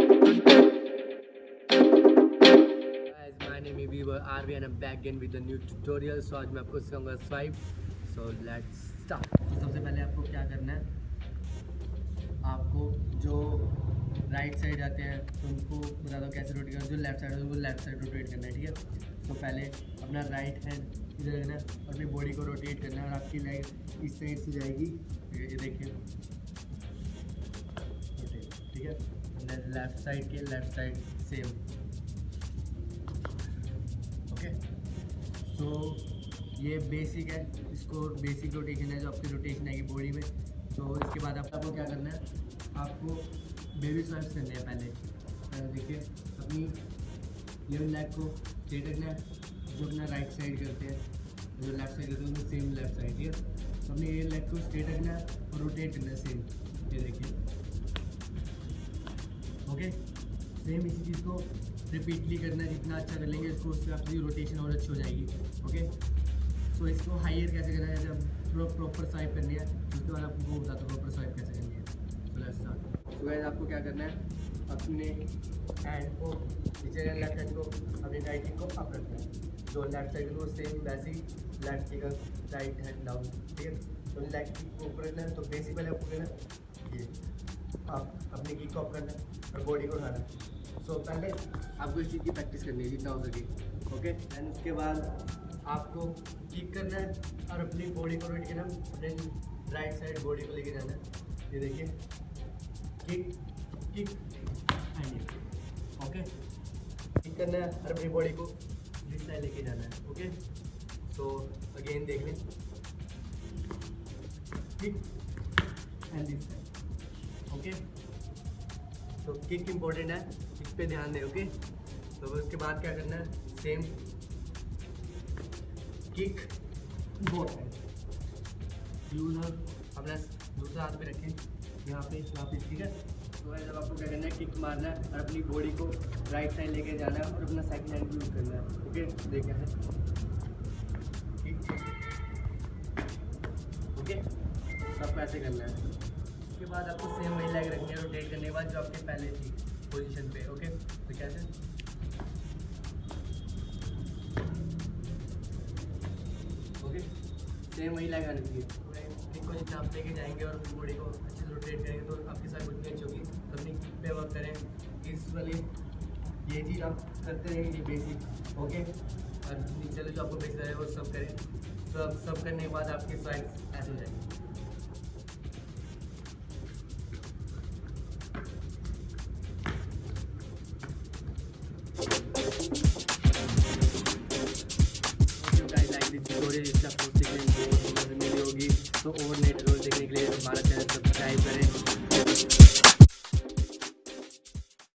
My name is Weaver RV and I'm back again with a new tutorial. So आज मैं आपको सिखाऊंगा swipe. So let's start. तो सबसे पहले आपको क्या करना है, आपको जो राइट साइड आते हैं तो उनको बता दो कैसे रोटेट करना. जो लेफ्ट साइड है उनको लेफ्ट साइड रोटेट करना है, ठीक है. तो पहले अपना राइट हैंड इधर रखना और अपनी बॉडी को रोटेट करना है और आपकी लेग इस साइड से जाएगी. ये देखिए रोटेट, ठीक है. लेफ्ट साइड के लेफ्ट साइड सेम. ओके, सो ये बेसिक है. इसको बेसिक रोटेशन है जो आपकी रोटेशन आएगी बॉडी में. तो इसके बाद आपको क्या करना है, आपको बेबी स्वाइप्स करने हैं. पहले देखिए अपनी लेफ्ट लेग को स्ट्रेट रखना है. जो अपना राइट साइड करते हैं, जो लेफ्ट साइड करते हैं उनको सेम लेफ्ट साइड, ठीक है. तो अपनी ये लेग को स्ट्रेट रखना है और रोटेट करना है सेम. ये देखिए, ओके. सेम इसी चीज़ को रिपीटली करना है. जितना अच्छा कर लेंगे इसको उससे आपकी रोटेशन और अच्छी हो जाएगी. ओके, सो इसको हायर कैसे करना है, जब प्रॉपर स्वाइप करनी है उसके बाद आपको बताता हूँ प्रॉपर स्वाइप कैसे करनी है. So let's start. So guys आपको क्या करना है, अपने हैंड को नीचे, लेफ्ट हैंड को अपनी राइट हैंड को अप रखना है. जो लेफ्ट साइड है वो सेम वैसे ही लेफ्ट की राइट हैंड डाउन, ठीक है. तो लेग किक को ऊपर रखना है. तो बेसिक पहले आपको करना ये, आप अपनी किक को अप करना है और बॉडी को उठाना है. सो पहले आपको इस चीज़ की प्रैक्टिस करनी है जितना हो सके. ओके, एंड उसके बाद आपको किक करना है और अपनी बॉडी को रोटेट करना है. अपने राइट साइड बॉडी को लेके जाना है. ये देखिए, किक किक एंड ये. ओके, किक करना है और अपनी बॉडी को दिस साइड लेके जाना है. ओके, सो अगेन देख लें, kick and this side. Okay, तो किक इम्पोर्टेंट है, इस पे ध्यान दें. ओके, तो उसके बाद क्या करना है, same kick both hand. Use अपना दूसरा हाथ पे रखें यहाँ पे वापस, ठीक है. तो जब आपको क्या करना है, किक मारना है और अपनी बॉडी को राइट साइड लेके जाना है और अपना सेकंड हैंड यूज करना है. ओके, देखिए किक. ओके, सब ऐसे करना है. उसके बाद आपको सेम वही लेग रखनी है रोटेट करने के बाद जो आपके पहले थी पोजीशन पे. ओके, तो कैसे, ओके, सेम वही लेग आनी चाहिए. किक को जितना आप लेके जाएंगे और अपनी बॉडी को अच्छे से रोटेट करेंगे तो आपकी साइड उतनी अच्छी होगी. तो अपनी किक पे वर्क करें. इस वाली ये चीज़ आप करते रहेंगे, ये बेसिक. ओके, और नीचे जो आपको बेसिक है वो सब करें. सब करने के बाद आपकी साइड ऐसे हो जाएगी.